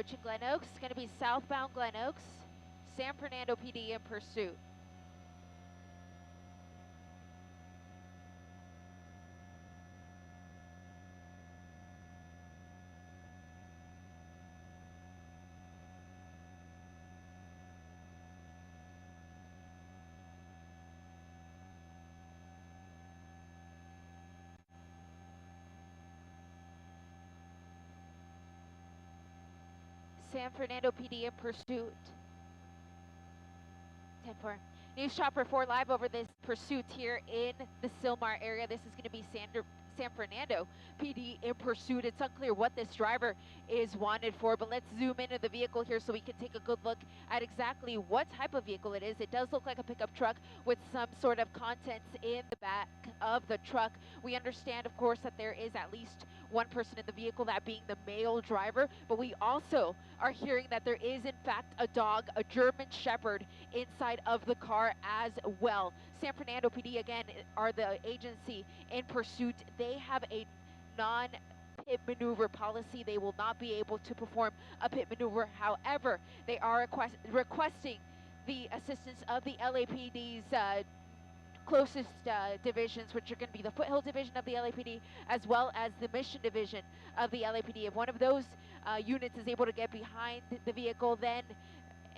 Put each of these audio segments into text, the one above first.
approaching Glen Oaks. It's going to be southbound Glen Oaks. San Fernando PD in pursuit. San Fernando PD in pursuit. 10-4. News Chopper 4 live over this pursuit here in the Sylmar area. This is going to be San Fernando PD in pursuit. It's unclear what this driver is wanted for, but let's zoom into the vehicle here so we can take a good look at exactly what type of vehicle it is. It does look like a pickup truck with some sort of contents in the back of the truck. We understand, of course, that there is at least one person in the vehicle, that being the male driver, but we also are hearing that there is in fact a dog, a German Shepherd, inside of the car as well. San Fernando PD, again, are the agency in pursuit. They have a non-pit maneuver policy. They will not be able to perform a pit maneuver. However, they are requesting the assistance of the LAPD's closest divisions, which are going to be the Foothill Division of the LAPD, as well as the Mission Division of the LAPD. If one of those units is able to get behind the vehicle, then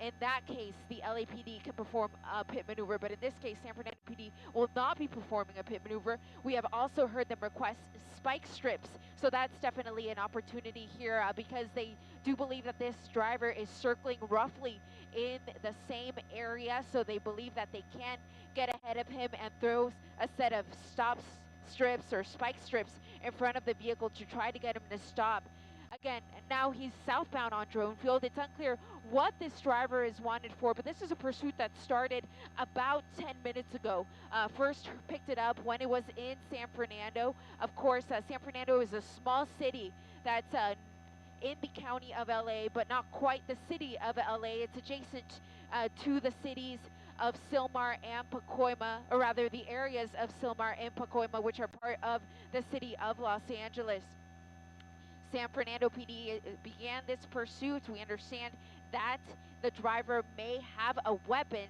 in that case, the LAPD can perform a pit maneuver. But in this case, San Fernando PD will not be performing a pit maneuver. We have also heard them request spike strips. So that's definitely an opportunity here because they do believe that this driver is circling roughly in the same area. So they believe that they can get ahead of him and throw a set of stop strips or spike strips in front of the vehicle to try to get him to stop. Again, now he's southbound on Dronefield. It's unclear what this driver is wanted for, but this is a pursuit that started about 10 minutes ago. First picked it up when it was in San Fernando. Of course, San Fernando is a small city that's in the county of LA, but not quite the city of LA. It's adjacent to the cities of Sylmar and Pacoima, or rather the areas of Sylmar and Pacoima, which are part of the city of Los Angeles. San Fernando PD began this pursuit. We understand that the driver may have a weapon,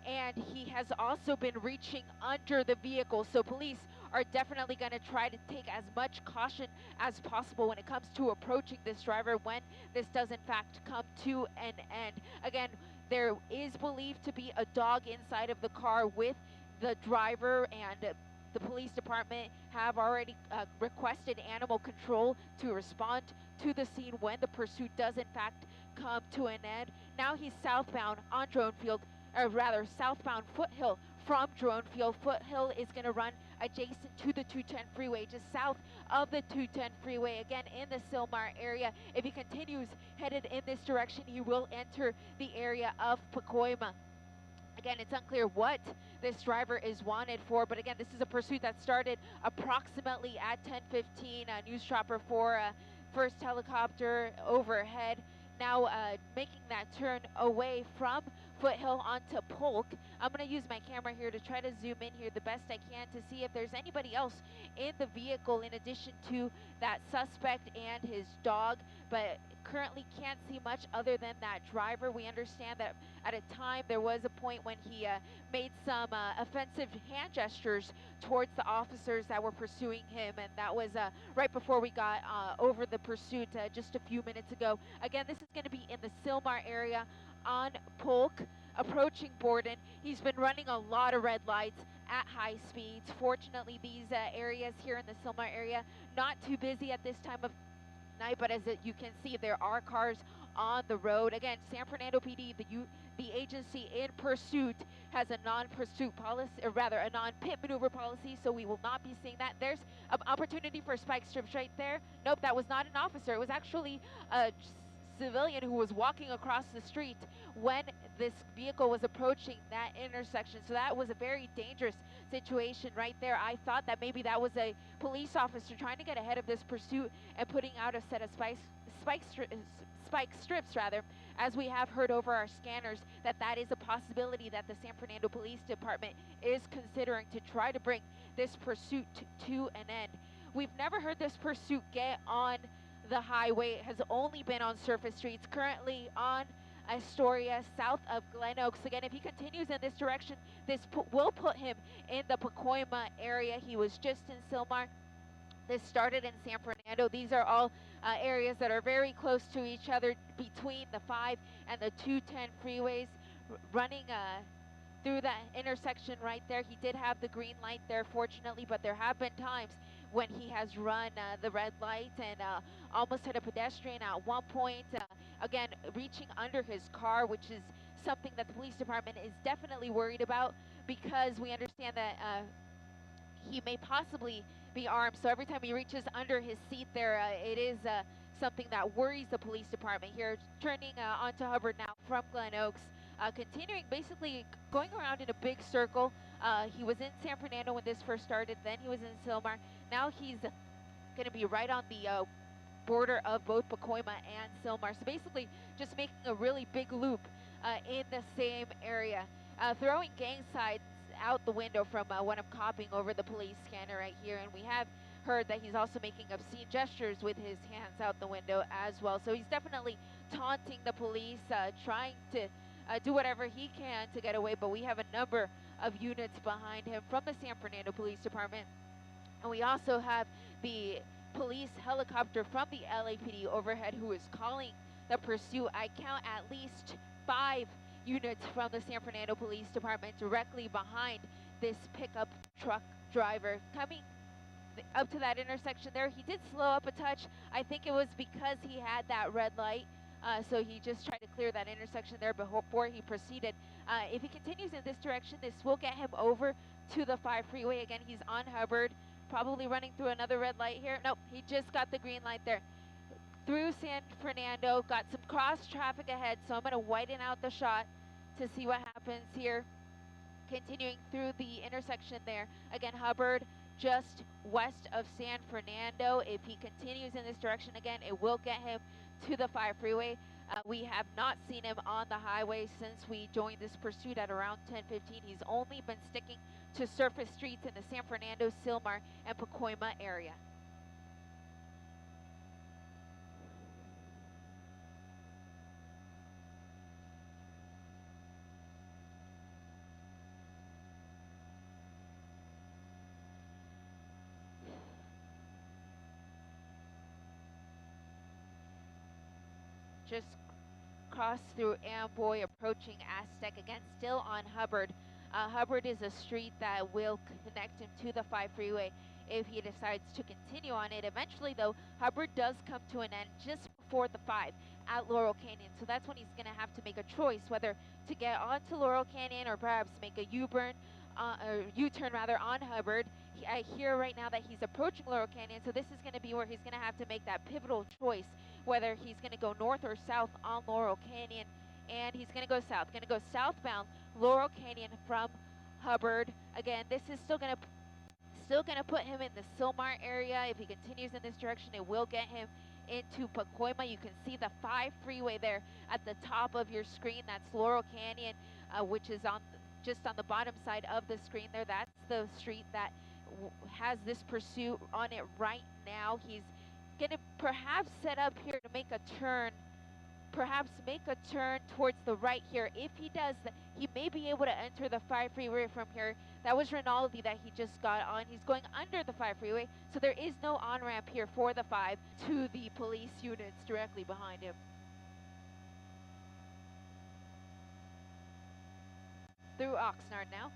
and he has also been reaching under the vehicle. So police are definitely going to try to take as much caution as possible when it comes to approaching this driver when this does in fact come to an end. Again, there is believed to be a dog inside of the car with the driver, and the police department have already requested animal control to respond to the scene when the pursuit does in fact come to an end. Now he's southbound on Dronefield, or rather southbound Foothill from Dronefield. Foothill is going to run adjacent to the 210 freeway, just south of the 210 freeway, again in the Sylmar area. If he continues headed in this direction, he will enter the area of Pacoima. Again, it's unclear what this driver is wanted for, but again, this is a pursuit that started approximately at 10:15. News Chopper 4, first helicopter overhead, now making that turn away from Foothill onto Polk. I'm going to use my camera here to try to zoom in here the best I can to see if there's anybody else in the vehicle in addition to that suspect and his dog, but currently can't see much other than that driver. We understand that at a time there was a point when he made some offensive hand gestures towards the officers that were pursuing him, and that was right before we got over the pursuit just a few minutes ago. Again, this is going to be in the Sylmar area on Polk, approaching Borden. He's been running a lot of red lights at high speeds. Fortunately, these areas here in the Sylmar area not too busy at this time of night, but as you can see, there are cars on the road. Again, San Fernando PD, the agency in pursuit, has a non-pursuit policy, or rather a non-pit maneuver policy, so we will not be seeing that. There's an opportunity for spike strips right there. Nope, that was not an officer. It was actually a civilian who was walking across the street when this vehicle was approaching that intersection. So that was a very dangerous situation right there. I thought that maybe that was a police officer trying to get ahead of this pursuit and putting out a set of spike strips, as we have heard over our scanners that is a possibility that the San Fernando Police Department is considering to try to bring this pursuit to an end. We've never heard this pursuit get on the highway, has only been on surface streets, currently on Astoria, south of Glen Oaks. Again, if he continues in this direction, this will put him in the Pacoima area. He was just in Silmar. This started in San Fernando. These are all areas that are very close to each other between the 5 and the 210 freeways. Running through that intersection right there, he did have the green light there, fortunately, but there have been times when he has run the red light and almost hit a pedestrian at one point. Again, reaching under his car, which is something that the police department is definitely worried about, because we understand that he may possibly be armed. So every time he reaches under his seat there, it is something that worries the police department here. Turning onto Hubbard now from Glen Oaks, continuing basically going around in a big circle. He was in San Fernando when this first started, then he was in Silmar. Now he's going to be right on the border of both Pacoima and Silmar. So basically just making a really big loop in the same area. Throwing gang signs out the window from what I'm copying over the police scanner right here, and we have heard that he's also making obscene gestures with his hands out the window as well. So he's definitely taunting the police, trying to do whatever he can to get away, but we have a number of units behind him from the San Fernando Police Department, and we also have the police helicopter from the LAPD overhead who is calling the pursuit. I count at least 5 units from the San Fernando Police Department directly behind this pickup truck driver. Coming up to that intersection there, he did slow up a touch. I think it was because he had that red light, so he just tried to clear that intersection there before he proceeded. If he continues in this direction, this will get him over to the 5 freeway. Again, he's on Hubbard, probably running through another red light here. Nope, he just got the green light there. Through San Fernando, got some cross traffic ahead, so I'm going to widen out the shot to see what happens here. Continuing through the intersection there. Again, Hubbard just west of San Fernando. If he continues in this direction again, it will get him to the 5 freeway. We have not seen him on the highway since we joined this pursuit at around 10:15. He's only been sticking to surface streets in the San Fernando, Silmar, and Pacoima area. Just cross through Amboy, approaching Aztec, again still on Hubbard. Hubbard is a street that will connect him to the 5 freeway if he decides to continue on it. Eventually though, Hubbard does come to an end just before the 5 at Laurel Canyon. So that's when he's going to have to make a choice whether to get onto Laurel Canyon or perhaps make a U-turn rather on Hubbard. I hear right now that he's approaching Laurel Canyon, so this is going to be where he's going to have to make that pivotal choice whether he's going to go north or south on Laurel Canyon. And he's going to go south, southbound Laurel Canyon from Hubbard. Again, this is still going to put him in the Silmar area. If he continues in this direction, it will get him into Pacoima. You can see the 5 freeway there at the top of your screen. That's Laurel Canyon, which is just on the bottom side of the screen there. That's the street that has this pursuit on it right now. He's going to perhaps set up here to make a turn, towards the right here. If he does, he may be able to enter the 5 freeway from here. That was Rinaldi that he just got on. He's going under the 5 freeway, so there is no on-ramp here for the 5 to the police units directly behind him. Through Oxnard now.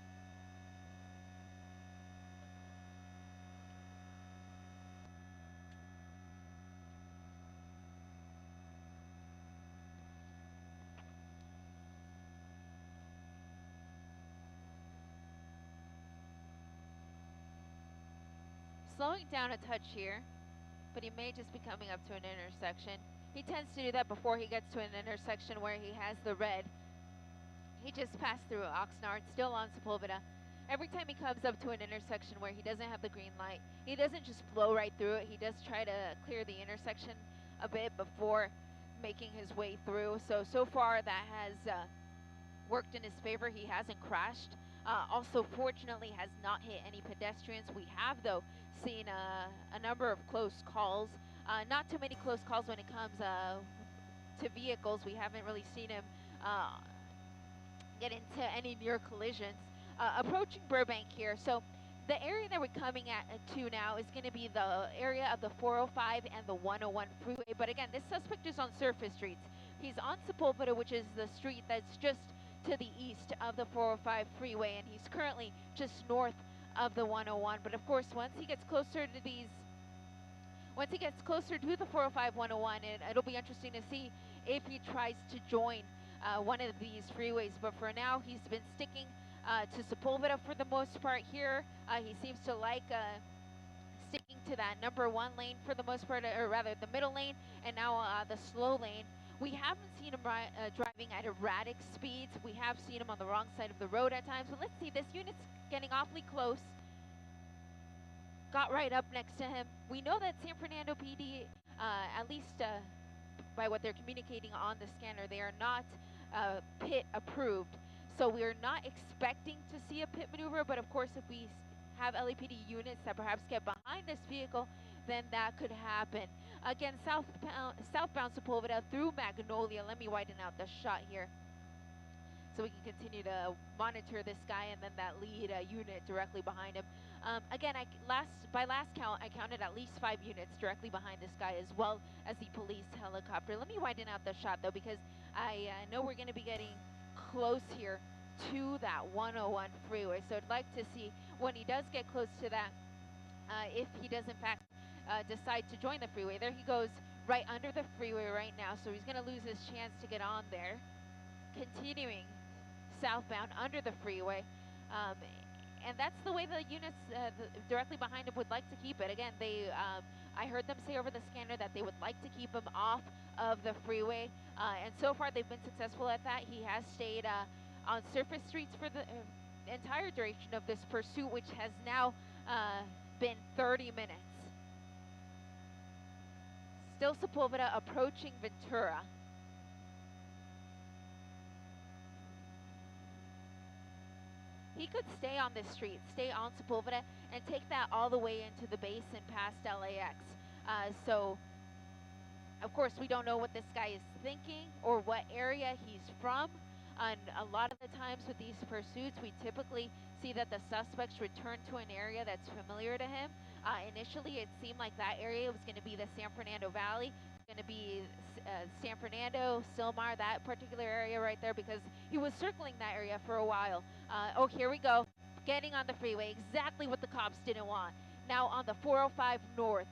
Slowing down a touch here, but he may just be coming up to an intersection. He tends to do that before he gets to an intersection where he has the red. He just passed through Oxnard, still on Sepulveda. Every time he comes up to an intersection where he doesn't have the green light, he doesn't just blow right through it. He does try to clear the intersection a bit before making his way through. So far that has worked in his favor. He hasn't crashed. Also, fortunately, has not hit any pedestrians. We have, though, seen a number of close calls. Not too many close calls when it comes to vehicles. We haven't really seen him get into any near collisions. Approaching Burbank here, so the area that we're coming to now is going to be the area of the 405 and the 101 freeway. But again, this suspect is on surface streets. He's on Sepulveda, which is the street that's just to the east of the 405 freeway, and he's currently just north of the 101. But of course, once he gets closer to the 405 101, it'll be interesting to see if he tries to join one of these freeways. But for now, he's been sticking to Sepulveda for the most part here. He seems to like sticking to that number 1 lane for the most part, or rather the middle lane, and now the slow lane. We haven't seen him driving at erratic speeds. We have seen him on the wrong side of the road at times. But let's see, this unit's getting awfully close. Got right up next to him. We know that San Fernando PD, at least by what they're communicating on the scanner, they are not pit approved. So we're not expecting to see a pit maneuver, but of course if we have LAPD units that perhaps get behind this vehicle, then that could happen. Again, southbound Sepulveda through Magnolia. Let me widen out the shot here so we can continue to monitor this guy and then that lead unit directly behind him. Again, by last count, I counted at least 5 units directly behind this guy, as well as the police helicopter. Let me widen out the shot though, because I know we're going to be getting close here to that 101 freeway. So I'd like to see when he does get close to that, if he does in fact decide to join the freeway. There he goes right under the freeway right now, so he's going to lose his chance to get on there. Continuing southbound under the freeway, and that's the way the units directly behind him would like to keep it. Again, I heard them say over the scanner that they would like to keep him off of the freeway, and so far they've been successful at that. He has stayed on surface streets for the entire duration of this pursuit, which has now been 30 minutes. Still Sepulveda, approaching Ventura. He could stay on this street, stay on Sepulveda, and take that all the way into the basin past LAX. So, of course, we don't know what this guy is thinking or what area he's from. And a lot of the times with these pursuits, we typically see that the suspects return to an area that's familiar to him. Initially, it seemed like that area was going to be the San Fernando Valley, going to be San Fernando, Silmar, that particular area right there, because he was circling that area for a while. Oh, here we go, getting on the freeway, exactly what the cops didn't want. Now on the 405 north.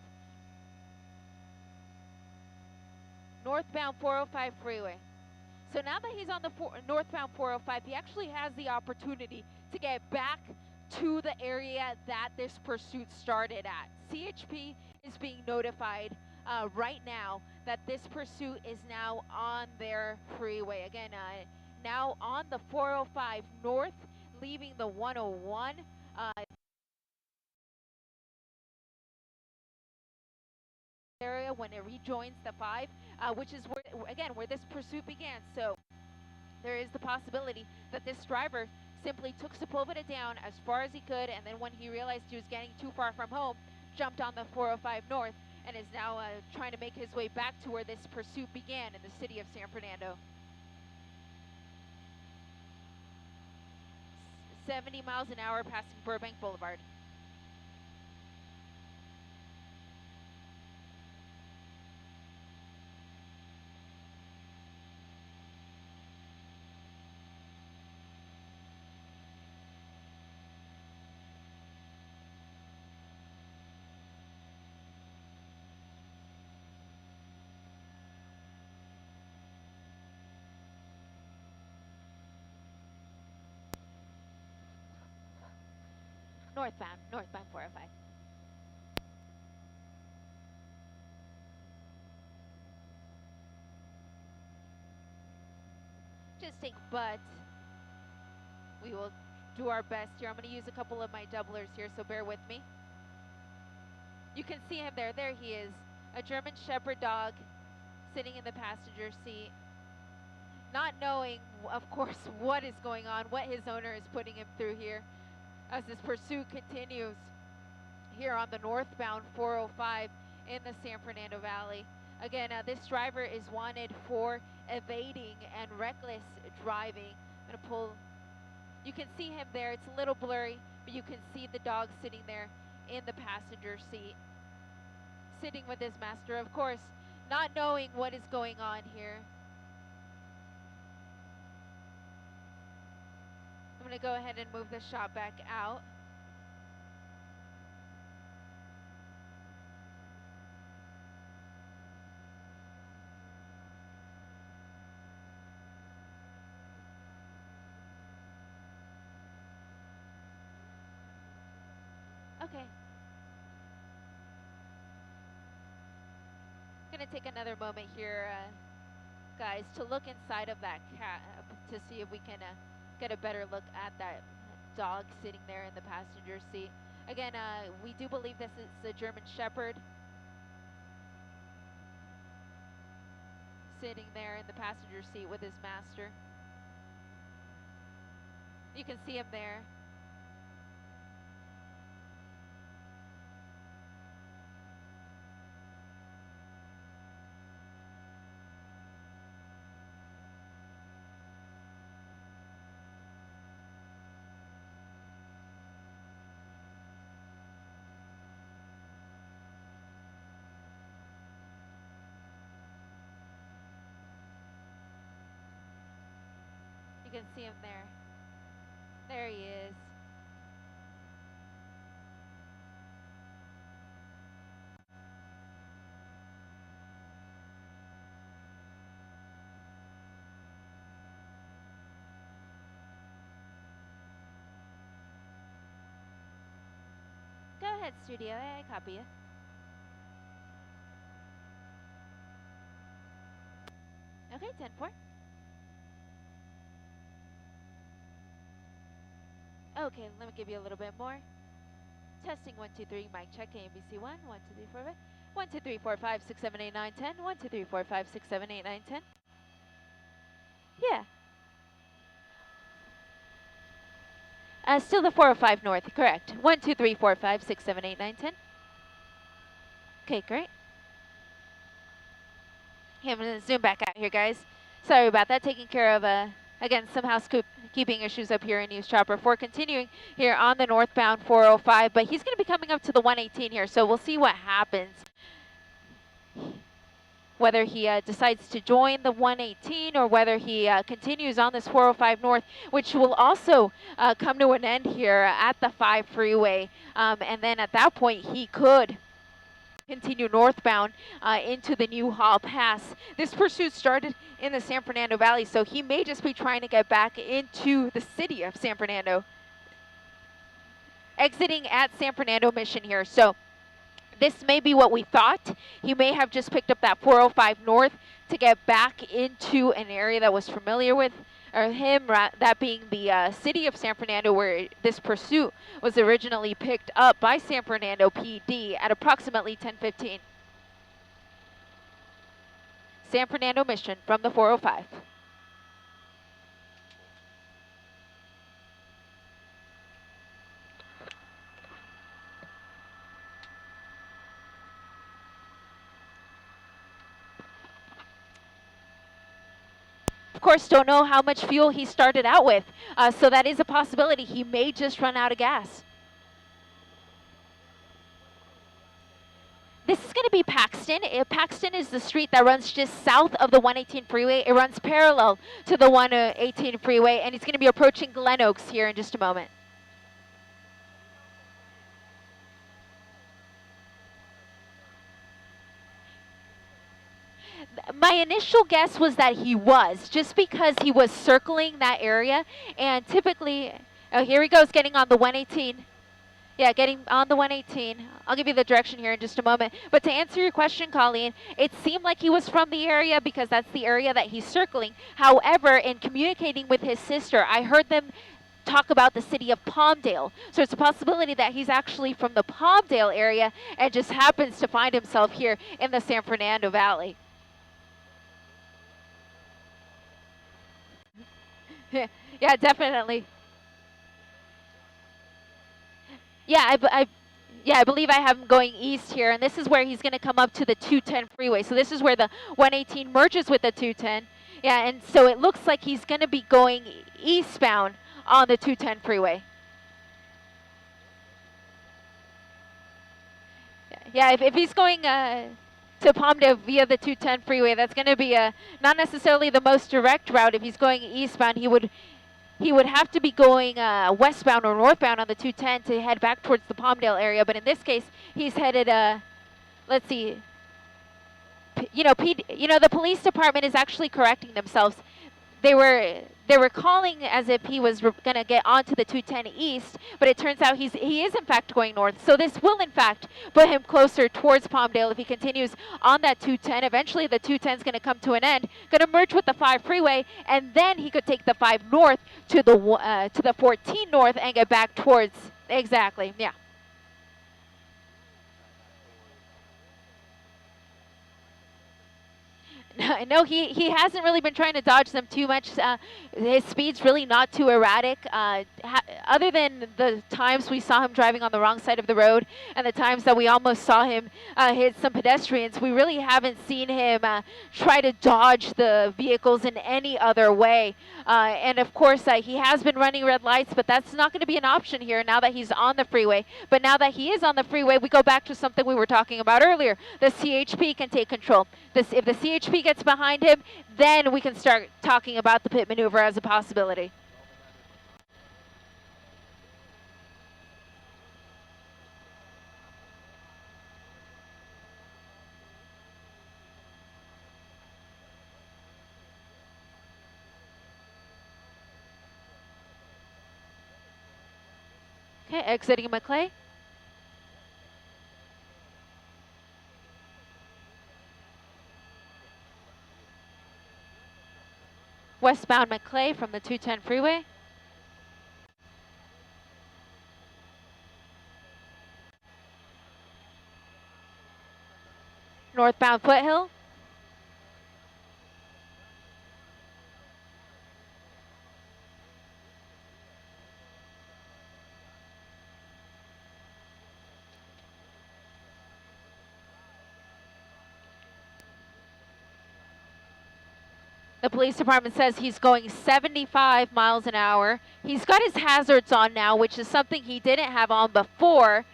Northbound 405 freeway. So now that he's on the northbound 405, he actually has the opportunity to get back to the area that this pursuit started at. CHP is being notified right now that this pursuit is now on their freeway. Again, now on the 405 north, leaving the 101. Area when it rejoins the 5, which is where this pursuit began. So there is the possibility that this driver simply took Sepulveda down as far as he could, and then when he realized he was getting too far from home, jumped on the 405 north and is now trying to make his way back to where this pursuit began in the city of San Fernando. 70 miles an hour passing Burbank Boulevard. Northbound 405. But we will do our best here. I'm going to use a couple of my doublers here, so bear with me. You can see him there. There he is, a German Shepherd dog sitting in the passenger seat, not knowing, of course, what is going on, what his owner is putting him through here as this pursuit continues here on the northbound 405. in the San Fernando Valley. Again, this driver is wanted for evading and reckless driving. I'm going to pull. You can see him there. It's a little blurry, but you can see the dog sitting there in the passenger seat, sitting with his master, of course, not knowing what is going on here. I'm going to go ahead and move the shot back out. Okay. Going to take another moment here, guys, to look inside of that cab to see if we can get a better look at that dog sitting there in the passenger seat. Again, we do believe this is a German Shepherd sitting there in the passenger seat with his master. You can see him there. You can see him there. There he is. Go ahead, studio. I copy you. Okay, 10-4. Okay, let me give you a little bit more. Testing 1, 2, 3, mic check, ABC 1, 1, 2, 3, 4, 5. 1, 2, 3, 4, 5, 6, 7, 8, 9, 10. 1, 2, 3, 4, 5, 6, 7, 8, 9, 10. Yeah. Still the 405 north, correct. 1, 2, 3, 4, 5, 6, 7, 8, 9, 10. Okay, great. Okay, I'm going to zoom back out here, guys. Sorry about that. Taking care of, again, some housekeeping issues up here in News Chopper 4. Continuing here on the northbound 405, but he's going to be coming up to the 118 here, so we'll see what happens. Whether he decides to join the 118 or whether he continues on this 405 north, which will also come to an end here at the 5 freeway. And then at that point, he could continue northbound into the New Hall Pass. This pursuit started in the San Fernando Valley, so he may just be trying to get back into the city of San Fernando. Exiting at San Fernando Mission here, so this may be what we thought. He may have just picked up that 405 north to get back into an area that was familiar with him, that being the city of San Fernando, where this pursuit was originally picked up by San Fernando PD at approximately 10:15. San Fernando Mission from the 405. Of course, don't know how much fuel he started out with, so that is a possibility. He may just run out of gas. This is going to be Paxton. Paxton is the street that runs just south of the 118 freeway. It runs parallel to the 118 freeway, and he's going to be approaching Glen Oaks here in just a moment. My initial guess was that he was, just because he was circling that area, and typically, oh, here he goes, getting on the 118. Yeah, getting on the 118. I'll give you the direction here in just a moment. But to answer your question, Colleen, it seemed like he was from the area because that's the area that he's circling. However, in communicating with his sister, I heard them talk about the city of Palmdale. So it's a possibility that he's actually from the Palmdale area and just happens to find himself here in the San Fernando Valley. Yeah, definitely. Yeah, Yeah, I believe I have him going east here, and this is where he's going to come up to the 210 freeway. So this is where the 118 merges with the 210. Yeah, and so it looks like he's going to be going eastbound on the 210 freeway. Yeah, if he's going to Palmdale via the 210 freeway, that's going to be not necessarily the most direct route. If he's going eastbound, he would have to be going westbound or northbound on the 210 to head back towards the Palmdale area. But in this case, he's headed, let's see, the police department is actually correcting themselves. They were calling as if he was going to get onto the 210 east, but it turns out he is in fact going north. So this will in fact put him closer towards Palmdale if he continues on that 210. Eventually the 210 is going to come to an end, going to merge with the 5 freeway, and then he could take the 5 north to the 14 north and get back towards, exactly, yeah. No, he hasn't really been trying to dodge them too much. His speed's really not too erratic. Other than the times we saw him driving on the wrong side of the road and the times that we almost saw him hit some pedestrians, we really haven't seen him try to dodge the vehicles in any other way. And of course, he has been running red lights, but that's not going to be an option here now that he's on the freeway. But now that he is on the freeway, we go back to something we were talking about earlier. The CHP can take control. If the CHP gets behind him, then we can start talking about the pit maneuver as a possibility. Okay, exiting Maclay. Westbound Maclay from the 210 freeway. Northbound Foothill. The police department says he's going 75 miles an hour. He's got his hazards on now, which is something he didn't have on before.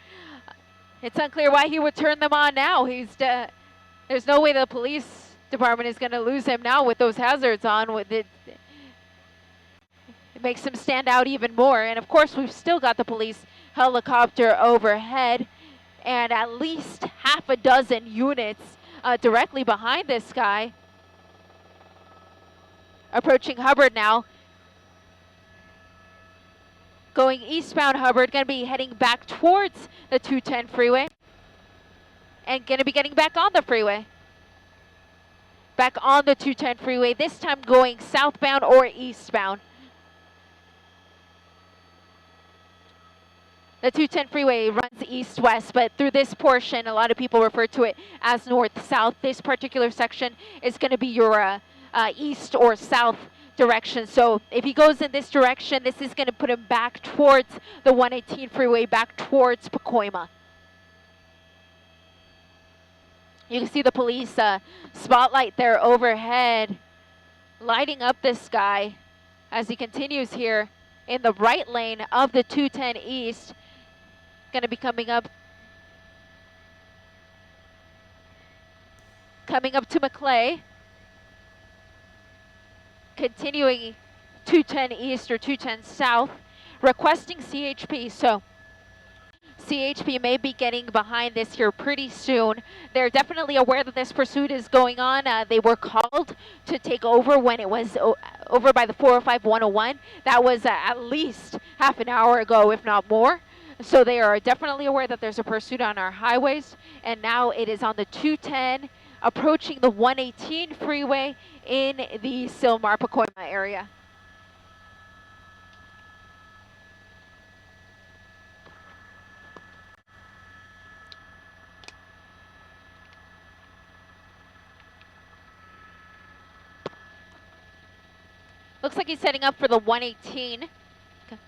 It's unclear why he would turn them on now. There's no way the police department is going to lose him now with those hazards on. It makes him stand out even more. And of course, we've still got the police helicopter overhead and at least half a dozen units directly behind this guy. Approaching Hubbard now. Going eastbound Hubbard, going to be heading back towards the 210 freeway. And going to be getting back on the freeway. Back on the 210 freeway, this time going southbound or eastbound. The 210 freeway runs east-west, but through this portion, a lot of people refer to it as north-south. This particular section is going to be your east or south direction. So if he goes in this direction, this is going to put him back towards the 118 freeway, back towards Pacoima. You can see the police spotlight there overhead, lighting up this guy as he continues here in the right lane of the 210 East. Going to be coming up to Maclay. Continuing 210 East or 210 South, requesting CHP. So CHP may be getting behind this here pretty soon. They're definitely aware that this pursuit is going on. They were called to take over when it was over by the 405-101. That was at least half an hour ago, if not more. So they are definitely aware that there's a pursuit on our highways. And now it is on the 210, approaching the 118 freeway in the Sylmar-Pacoima area. Looks like he's setting up for the 118. Okay.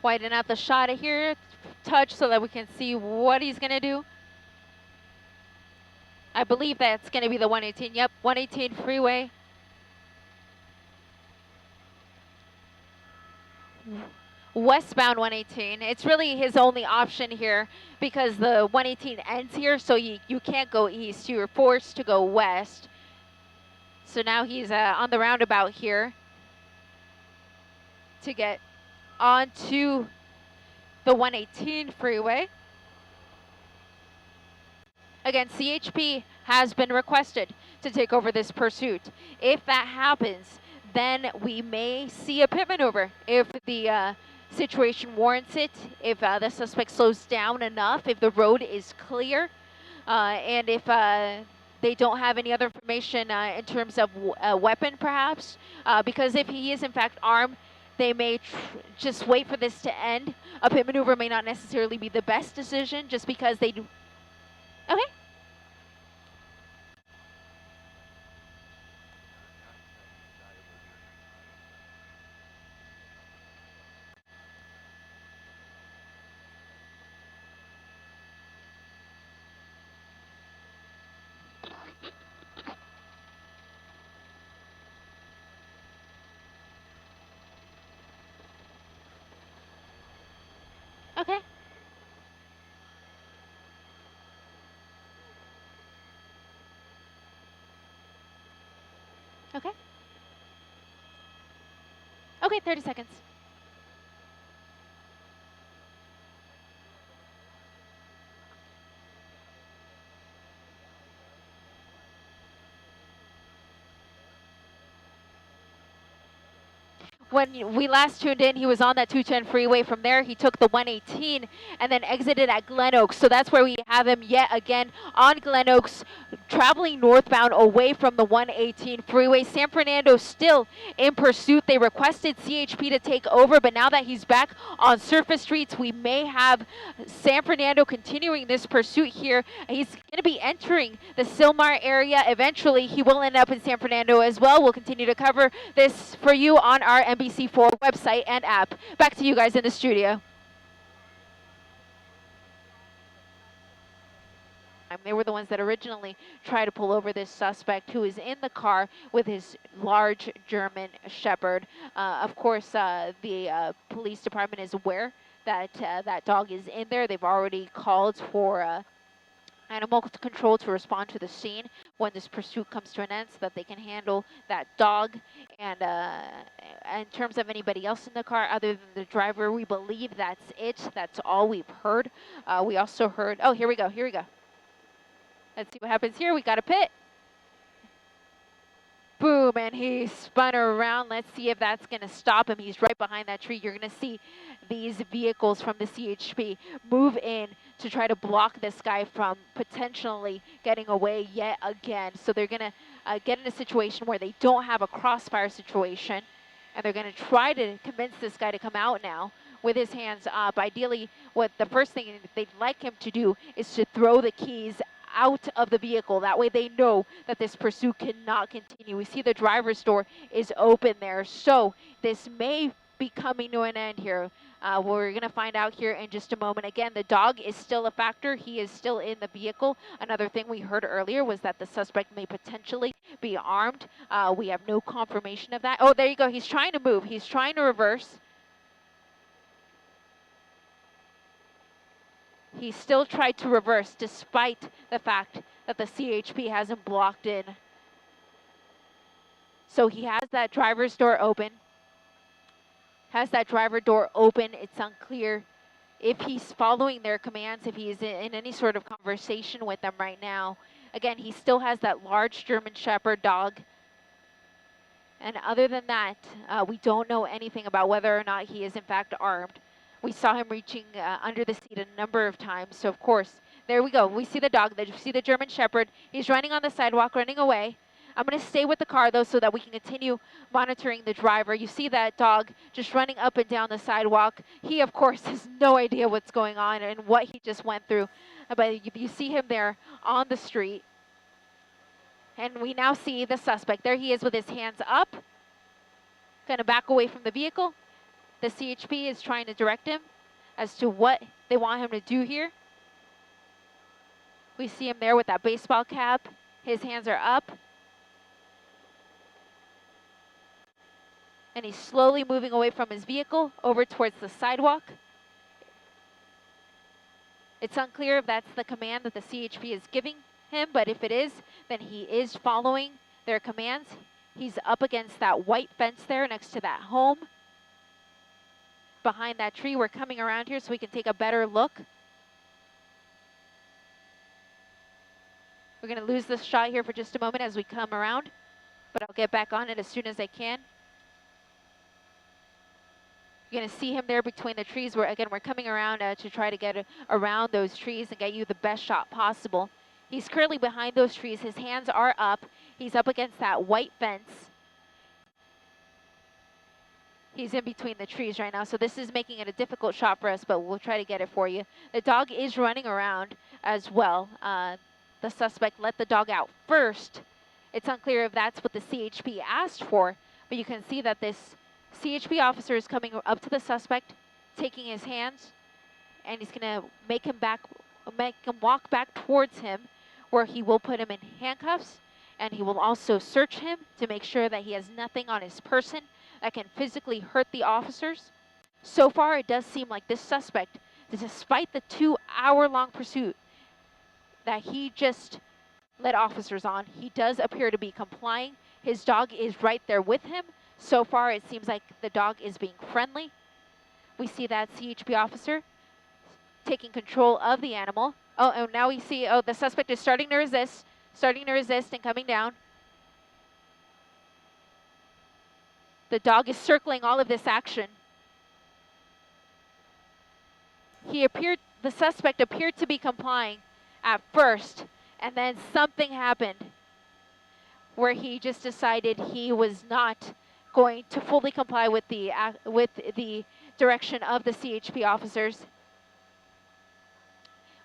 Widen out the shot here, touch so that we can see what he's gonna do. I believe that's gonna be the 118. Yep, 118 freeway. Westbound 118. It's really his only option here because the 118 ends here, so you can't go east. You're forced to go west. So now he's on the roundabout here to get onto the 118 freeway. Again, CHP has been requested to take over this pursuit. If that happens, then we may see a pit maneuver. If the situation warrants it, if the suspect slows down enough, if the road is clear, and if they don't have any other information in terms of a weapon, perhaps, because if he is in fact armed, they may just wait for this to end. A pit maneuver may not necessarily be the best decision just because they do. Okay. Okay. Okay. Okay, 30 seconds. When we last tuned in, he was on that 210 freeway. From there, he took the 118 and then exited at Glen Oaks. So that's where we have him yet again on Glen Oaks, traveling northbound away from the 118 freeway. San Fernando still in pursuit. They requested CHP to take over, but now that he's back on surface streets, we may have San Fernando continuing this pursuit here. He's going to be entering the Silmar area. Eventually, he will end up in San Fernando as well. We'll continue to cover this for you on our NBC4 website and app. Back to you guys in the studio. They were the ones that originally tried to pull over this suspect who is in the car with his large German Shepherd. Of course, the police department is aware that that dog is in there. They've already called for animal control to respond to the scene when this pursuit comes to an end so that they can handle that dog. And in terms of anybody else in the car other than the driver, we believe that's it. That's all we've heard. We also heard, oh, here we go. Let's see what happens here. We got a pit. Boom, and he spun around. Let's see if that's going to stop him. He's right behind that tree. You're going to see these vehicles from the CHP move in to try to block this guy from potentially getting away yet again. So they're going to get in a situation where they don't have a crossfire situation, and they're going to try to convince this guy to come out now with his hands up. Ideally, what the first thing they'd like him to do is to throw the keys out of the vehicle. That way they know that this pursuit cannot continue. We see the driver's door is open there. So this may be coming to an end here. We're going to find out here in just a moment. Again, the dog is still a factor. He is still in the vehicle. Another thing we heard earlier was that the suspect may potentially be armed. We have no confirmation of that. Oh, there you go. He's trying to move. He's trying to reverse. He still tried to reverse despite the fact that the CHP hasn't blocked in. So he has that driver's door open. It's unclear if he's following their commands, if he's in any sort of conversation with them right now. Again, he still has that large German Shepherd dog. And other than that, we don't know anything about whether or not he is in fact armed. We saw him reaching under the seat a number of times. So, of course, there we go. We see the dog. We see the German Shepherd. He's running on the sidewalk, running away. I'm going to stay with the car, though, so that we can continue monitoring the driver. You see that dog just running up and down the sidewalk. He, of course, has no idea what's going on and what he just went through. But you see him there on the street. And we now see the suspect. There he is with his hands up. Going to back away from the vehicle. the CHP is trying to direct him as to what they want him to do here. We see him there with that baseball cap. His hands are up. And he's slowly moving away from his vehicle over towards the sidewalk. It's unclear if that's the command that the CHP is giving him, but if it is, then he is following their commands. He's up against that white fence there next to that home. Behind that tree, we're coming around here so we can take a better look. We're going to lose this shot here for just a moment as we come around, but I'll get back on it as soon as I can. You're going to see him there between the trees where, again, we're coming around to try to get around those trees and get you the best shot possible. He's currently behind those trees. His hands are up. He's up against that white fence. He's in between the trees right now, so this is making it a difficult shot for us, but we'll try to get it for you. The dog is running around as well. The suspect let the dog out first. It's unclear if that's what the CHP asked for, but you can see that this CHP officer is coming up to the suspect, taking his hands, and he's going to make him walk back towards him, where he will put him in handcuffs, and he will also search him to make sure that he has nothing on his person that can physically hurt the officers. So far, it does seem like this suspect, despite the 2-hour-long pursuit that he just led officers on, he does appear to be complying. His dog is right there with him. So far, it seems like the dog is being friendly. We see that CHP officer taking control of the animal. Oh, and now we see, the suspect is starting to resist and coming down. The dog is circling all of this action. The suspect appeared to be complying at first, and then something happened where he just decided he was not going to fully comply with the direction of the CHP officers.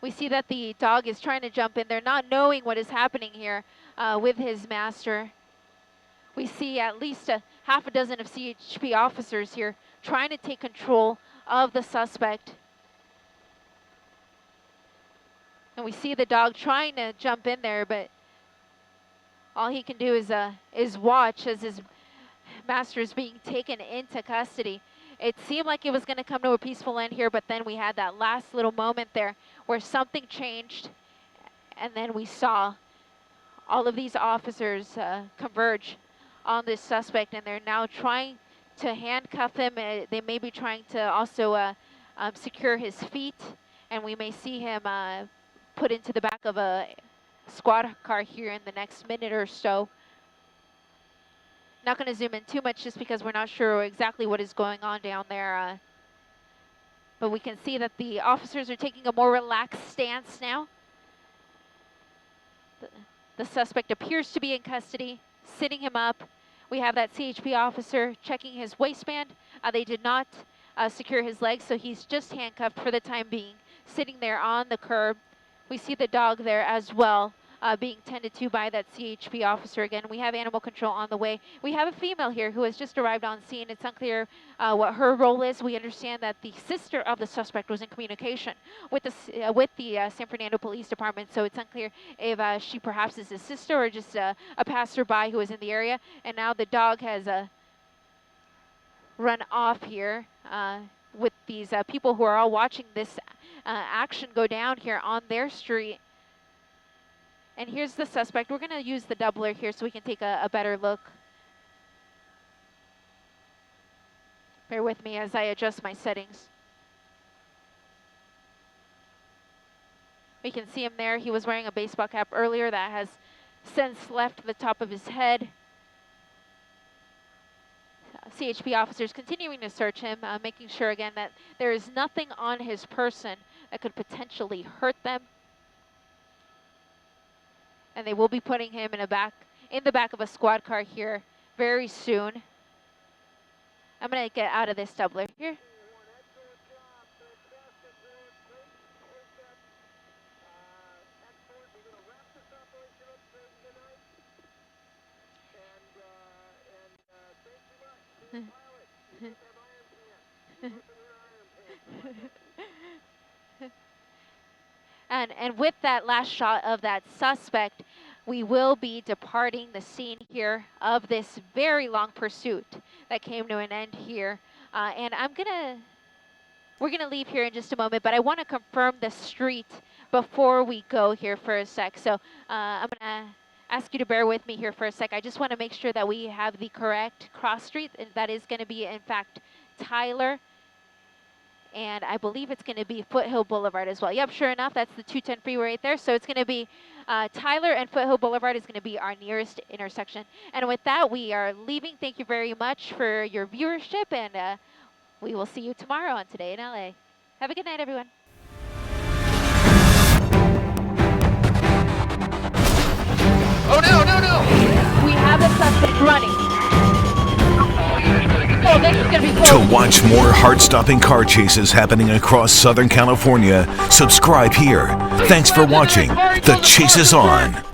We see that the dog is trying to jump in there, not knowing what is happening here with his master. We see at least half a dozen of CHP officers here trying to take control of the suspect. And we see the dog trying to jump in there, but all he can do is watch as his master is being taken into custody. It seemed like it was going to come to a peaceful end here, but then we had that last little moment there where something changed, and then we saw all of these officers converge on this suspect, and they're now trying to handcuff him. They may be trying to also secure his feet, and we may see him put into the back of a squad car here in the next minute or so. Not going to zoom in too much just because we're not sure exactly what is going on down there. But we can see that the officers are taking a more relaxed stance now. The suspect appears to be in custody, sitting him up. We have that CHP officer checking his waistband. They did not secure his legs, so he's just handcuffed for the time being, sitting there on the curb. We see the dog there as well, being tended to by that CHP officer again. We have animal control on the way. We have a female here who has just arrived on scene. It's unclear what her role is. We understand that the sister of the suspect was in communication with the San Fernando Police Department, so it's unclear if she perhaps is his sister or just a passerby who was in the area. And now the dog has run off here with these people who are all watching this action go down here on their street. And here's the suspect. We're going to use the doubler here so we can take a better look. Bear with me as I adjust my settings. We can see him there. He was wearing a baseball cap earlier that has since left the top of his head. CHP officers continuing to search him, making sure again that there is nothing on his person that could potentially hurt them. And they will be putting him in the back of a squad car here very soon. I'm going to get out of this doubler here. And with that last shot of that suspect, we will be departing the scene here of this very long pursuit that came to an end here. And we're gonna leave here in just a moment, but I want to confirm the street before we go here for a sec. So I'm gonna ask you to bear with me here for a sec. I just want to make sure that we have the correct cross street, and that is going to be, in fact, Tyler. And I believe it's going to be Foothill Boulevard as well. Yep, sure enough, that's the 210 freeway right there. So it's going to be Tyler and Foothill Boulevard is going to be our nearest intersection. And with that, we are leaving. Thank you very much for your viewership, and we will see you tomorrow on Today in LA. Have a good night, everyone. Oh, no! We have a suspect running. Oh, this is going to be close. To watch more heart-stopping car chases happening across Southern California, subscribe here. Thanks for watching. The chase is on.